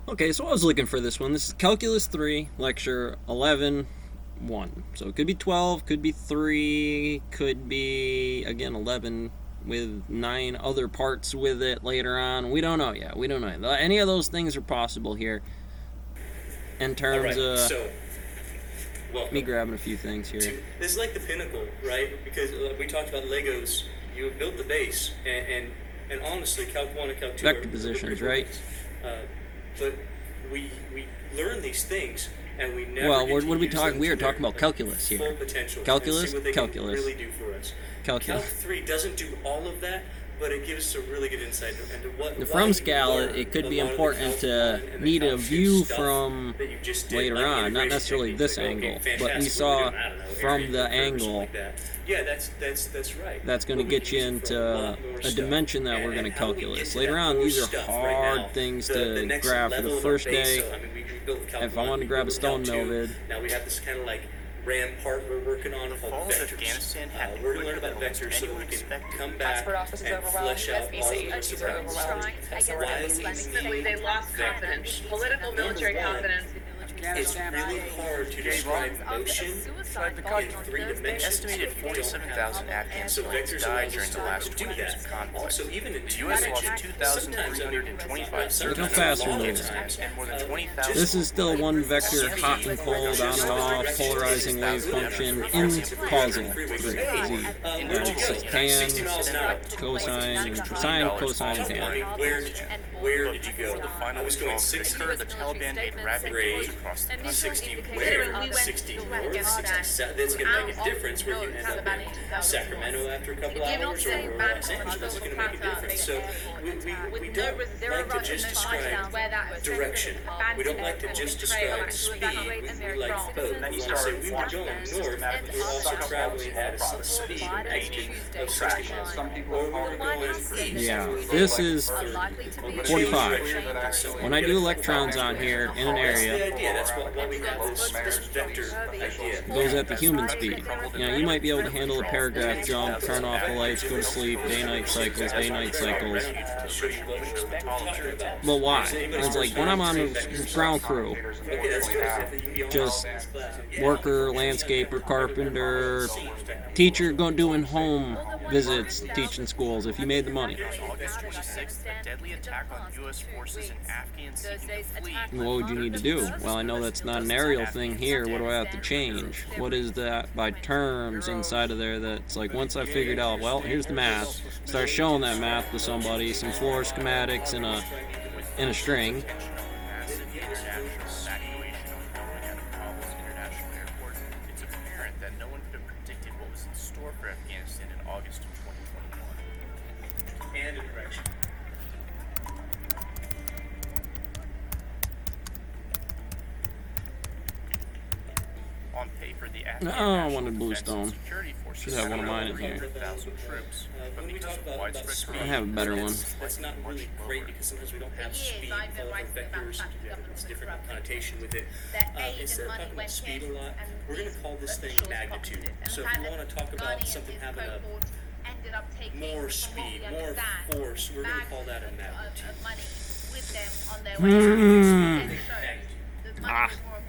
Okay, so I was looking for this one. This is Calculus 3, Lecture 11, 1. So it could be 12, could be 3, could be, again, 11 with 9 other parts with it later on. We don't know yet. We don't know. Any of those things are possible here in terms of me grabbing a few things here. This is like the pinnacle, right? Because we talked about Legos. You have built the base, and honestly, Calc 1 and Calc 2 vector positions, right? But we learn these things, and we never. Well, what are we talking? We are talking about calculus here. Full potential. Calculus, what they calculus. Can really do for us. Calculus. Calc 3 doesn't do all of that, but it gives us a really good insight into what. From scale, it could be important to need a view from later on, not necessarily this angle, but we saw from the angle. Yeah, that's right. That's going to get you into a dimension that we're going to calculate. Later on, these are hard things to grab for the first day. If I want to grab a stone mill vid. Now we have this kind of like RAM part we're working on called vectors. We're going to learn about vectors so that we can come back and flesh out all the rest of They lost confidence, political, military confidence. It's really hard to describe motion in 3 dimensions. Estimated 47,000 Afghan civilians died during the last 2 years of conflict. So even in The U.S. lost 2,325 Look how fast we're moving. and more than 20,000. This is still one vector, hot and cold, on and off, polarizing wave function in causal. Z. It's tan, cosine, sine, cosine, tan. Where did you go? The final I was going 60. the Taliban made rapid moves across the country. 60 where? 60 north, 60 south. That's going to make a difference where you end up in Sacramento after a couple hours or Los Angeles. It's going to make a difference. So we don't like to just describe direction. We don't like to just describe speed. We like both. We want to say we were going north, but we were also traveling at a speed of 60 miles. Or we were going east. Yeah, this is 45. When I do electrons on here in an area, That's why we got this vector idea. goes at the human speed. You know, you might be able to handle a paragraph jump, turn off the lights, go to sleep, day-night cycles, day-night cycles. But why? It's like when I'm on the ground crew, just worker, landscaper, carpenter, teacher, doing home visits, teaching schools, if you made the money. August 26th, a deadly attack on U.S. forces in Afghan seeking to flee. What would you need to do? Well, I know that's not an aerial thing here. What do I have to change? What is that by terms inside of there that's like, once I figured out, well, here's the math, start showing that math to somebody, some floor schematics in a string. It's apparent that no one could have predicted what was in store for Afghanistan in August of 2021. And a direction. On paper, the Afghan I National wanted Defense bluestone. and Security Forces Should have one of mine in here. 100,000 troops, but When we because talk of about widespread speed, I have a better one. That's not really great because sometimes we don't have speed over vectors. It's a different connotation with it. Instead of talking about speed a lot, we're going to call this thing magnitude. So if we want to talk about something having a more speed, more force, we're going to call that a magnitude.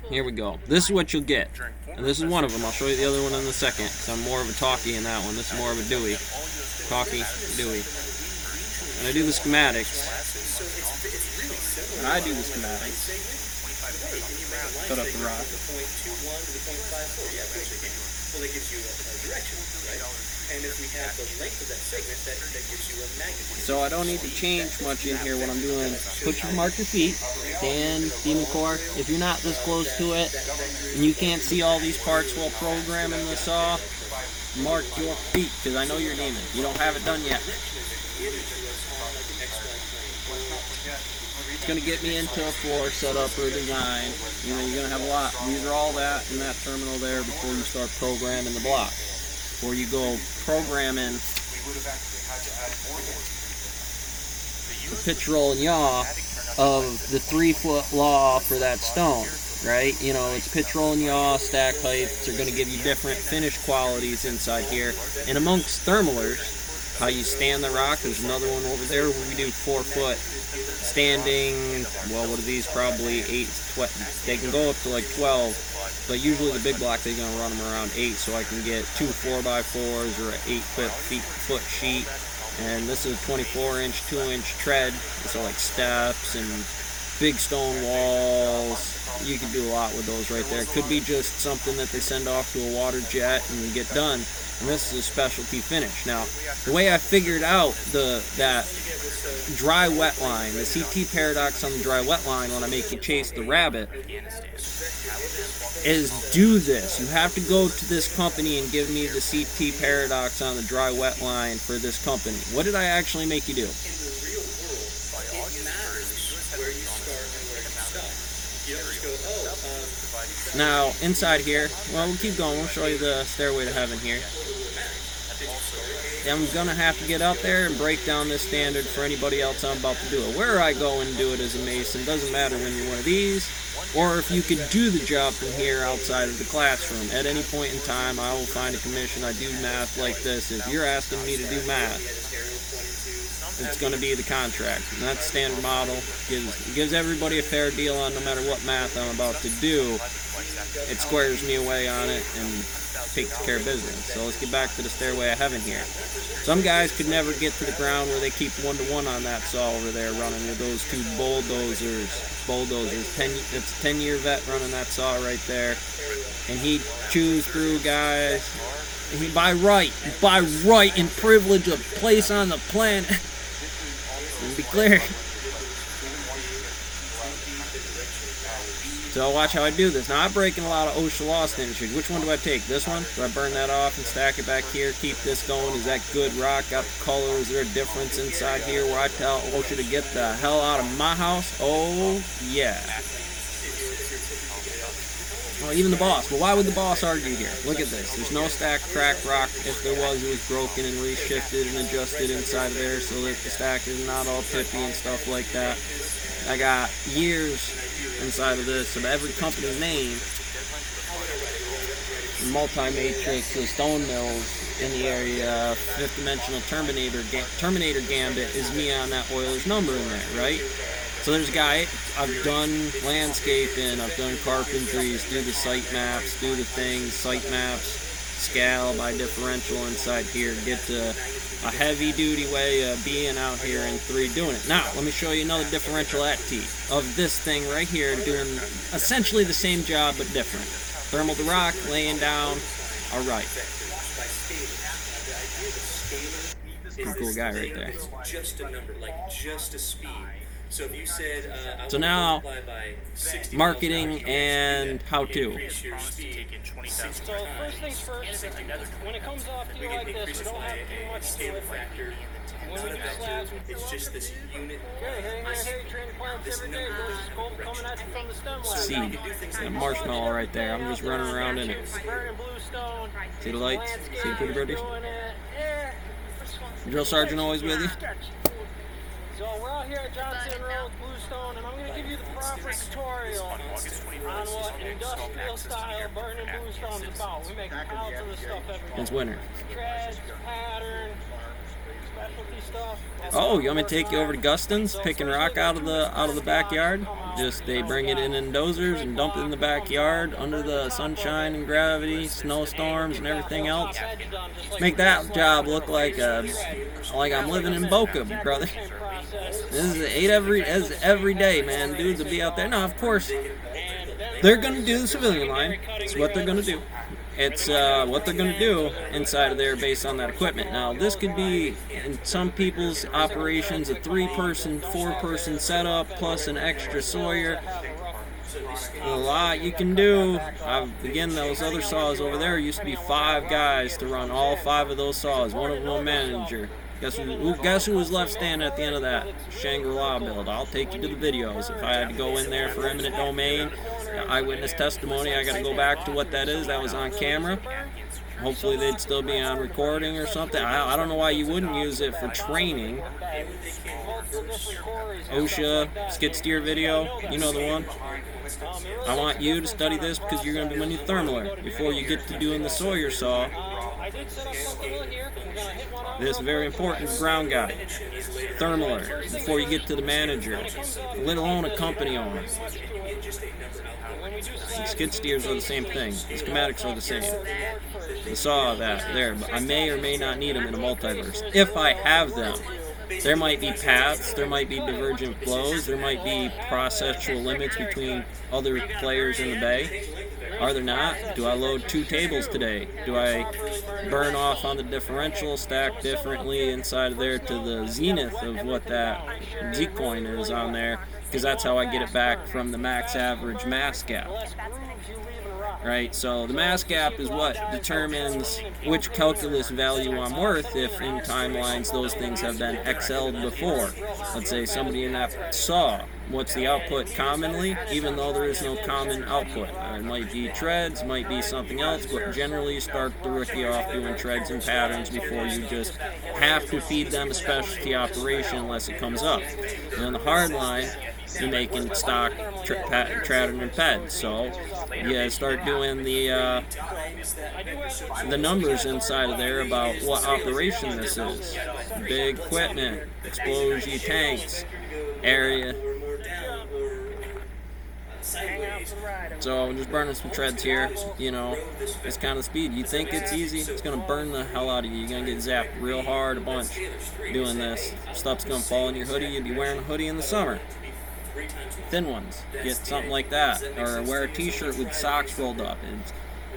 Here we go. This is what you'll get. And this is one of them. I'll show you the other one in a second. So I'm more of a talkie in that one. This is more of a Dewey. Talkie, Dewey. And I do the schematics. When I do the schematics, cut up the rock. Well, that gives you a direction, right? And if we have the length of that segment, that gives you a magnitude. So I don't need to change much in here. What I'm doing, mark your feet. Dan, Demon Core, if you're not this close to it, and you can't see all these parts while programming the saw, mark your feet, because I know you're demon. You don't have it done yet. It's going to get me into a floor setup or design. You know, you're going to have a lot. These are all that in that terminal there before you start programming the block. Before you go programming the pitch, roll, and yaw of the 3-foot law for that stone, right? You know, it's pitch, roll, and yaw, stack heights are going to give you different finish qualities inside here. And amongst thermalers, how you stand the rock. There's another one over there where we do 4-foot standing. Well, what are these? Probably 8, 12. They can go up to like 12, but usually the big block they're gonna run them around 8, so I can get 2 4x4s or an 8-foot sheet. And this is a 24-inch, 2-inch tread. So like steps and big stone walls. You can do a lot with those right there. Could be just something that they send off to a water jet and get done. And this is a specialty finish. Now, the way I figured out that dry wet line, the CT paradox on the dry wet line when I make you chase the rabbit, is do this. You have to go to this company and give me the CT paradox on the dry wet line for this company. What did I actually make you do? Now, inside here, well, we'll keep going. We'll show you the stairway to heaven here. I'm going to have to get out there and break down this standard for anybody else I'm about to do it. Where I go and do it as a mason doesn't matter when you're one of these, or if you could do the job from here outside of the classroom. At any point in time, I will find a commission. I do math like this. If you're asking me to do math, it's going to be the contract. And that standard model gives everybody a fair deal on no matter what math I'm about to do. It squares me away on it and takes care of business. So let's get back to the stairway of heaven here. Some guys could never get to the ground where they keep 1-to-1 on that saw over there running with those two bulldozers. It's a 10-year vet running that saw right there. And he chews through guys. And he, by right and privilege of place on the planet. And be clear. So watch how I do this. Now I'm breaking a lot of OSHA law standards. Which one do I take? This one? Do I burn that off and stack it back here? Keep this going? Is that good rock? Got the color? Is there a difference inside here where I tell OSHA to get the hell out of my house? Oh yeah. Well, even the boss. Well, why would the boss argue here? Look at this. There's no stacked cracked rock. If there was, it was broken and reshifted and adjusted inside of there so that the stack is not all tippy and stuff like that. I got years inside of this of every company's name. Multi-matrix, the stone mills in the area, fifth dimensional Terminator Gambit is me on that Oilers number in there, right? So there's a guy, I've done landscaping, I've done carpentries, do the site maps, do the things, site maps, scale by differential inside here, get to a heavy duty way of being out here in 3 doing it. Now, let me show you another differential at T of this thing right here doing essentially the same job but different. Thermal to rock, laying down, alright. Pretty cool guy right there. Just a number, like just a speed. So if you said, so now, marketing and how-to. So first things first, when it comes off to you like this, we don't have to do much to it. When we do slabs, we it's just this unit. hey, training plants every day, there's cold coming at you from the stem lab. See, that marshmallow right there. I'm just running around in it. Burning bluestone. See the lights? See the pretty birdies? Drill sergeant always with you? So we're out here at Johnson Road, Bluestone, and I'm going to give you the proper tutorial on what industrial style burning bluestone is about. We make piles of this stuff every day. It's winter. Tread, pattern, specialty stuff. Oh, you want me to take you over to Guston's, picking rock out of the backyard? Just they bring it in dozers and dump it in the backyard under the sunshine and gravity, snowstorms and everything else. Make that job look like I'm living in Boca, brother. This is every day, man. Dudes will be out there. Now, of course, they're gonna do the civilian line. It's what they're gonna do. It's what they're going to do inside of there based on that equipment. Now, this could be, in some people's operations, a 3-person, 4-person setup plus an extra sawyer. A lot you can do. Again, those other saws over there used to be 5 guys to run all 5 of those saws. One of them a manager. Guess who was left standing at the end of that Shangri-La build? I'll take you to the videos. If I had to go in there for eminent domain, eyewitness testimony, I got to go back to what that is. That was on camera. Hopefully they'd still be on recording or something. I don't know why you wouldn't use it for training. OSHA, skid steer video, you know the one. I want you to study this because you're going to be my new thermaler. Before you get to doing the Sawyer saw, did set up something little here. We're gonna hit one off. This very important ground guy, thermaler, before you get to the manager, let alone a company owner. The skid steers are the same thing. The schematics are the same. You saw that there, but I may or may not need them in a multiverse. If I have them, there might be paths, there might be divergent flows, there might be processual limits between other players in the bay. Are there not? Do I load 2 tables today? Do I burn off on the differential, stack differently inside of there to the zenith of what that Z coin is on there? Because that's how I get it back from the max average mass gap. Right, so the mass gap is what determines which calculus value I'm worth if in timelines those things have been excelled before. Let's say somebody in that saw, what's the output commonly, even though there is no common output. It might be treads, might be something else, but generally you start the rookie off doing treads and patterns before you just have to feed them a specialty operation unless it comes up. And on the hard line, you're making stock pattern and ped, so you start doing the numbers inside of there about what operation this is. Big equipment, explosion tanks, area. So I'm just burning some treads here, you know, it's kind of speed. You think it's easy, it's going to burn the hell out of you. You're going to get zapped real hard a bunch doing this. Stuff's going to fall in your hoodie. You'd be wearing a hoodie in the summer. Thin ones, get something like that, or wear a t-shirt with socks rolled up. And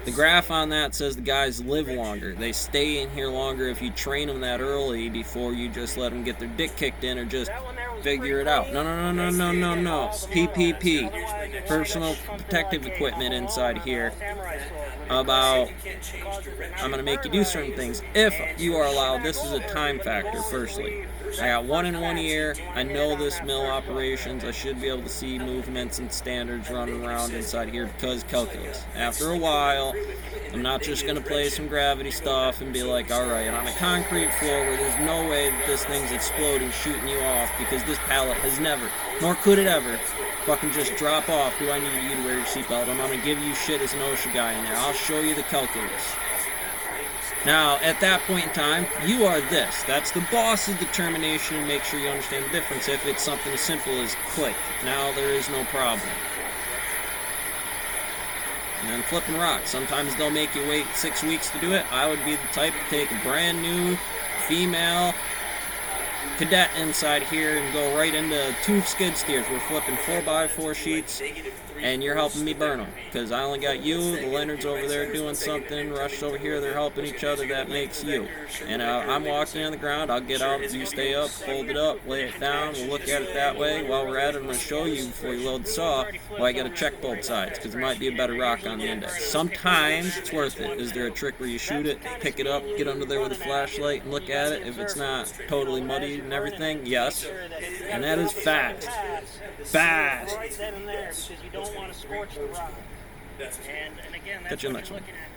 the graph on that says the guys live longer. They stay in here longer if you train them that early before you just let them get their dick kicked in or just figure it out. No. PPP, personal protective equipment inside here. About, I'm going to make you do certain things if you are allowed. This is a time factor, firstly. I got 1 in 1 year. I know this mill operations. I should be able to see movements and standards running around inside here because calculus. After a while, I'm not just going to play some gravity stuff and be like, all right, on a concrete floor where there's no way that this thing's exploding, shooting you off because this pallet has never, nor could it ever, fucking just drop off. Do I need you to wear your seatbelt? I'm going to give you shit as an OSHA guy in there. I'll show you the calculus. Now, at that point in time, you are this. That's the boss's determination to make sure you understand the difference. If it's something as simple as click, now there is no problem. And then flipping rocks. Sometimes they'll make you wait 6 weeks to do it. I would be the type to take a brand new female cadet inside here and go right into 2 skid steers. We're flipping 4x4 sheets, and you're helping me burn them because I only got you. The Leonard's over there doing something. Rush's over here. They're helping each other. That makes you. And I'm walking on the ground. I'll get out. You stay up, fold it up, lay it down. We'll look at it that way. While we're at it, I'm going to show you before you load the saw why you got to check both sides because there might be a better rock on the index. Sometimes it's worth it. Is there a trick where you shoot it, pick it up, get under there with a flashlight and look at it? If it's not totally muddy and everything, yes. And that is fast. Fast. Right then and there because you don't want to scorch the rock. And again, that's Catch you what next you're one. looking at.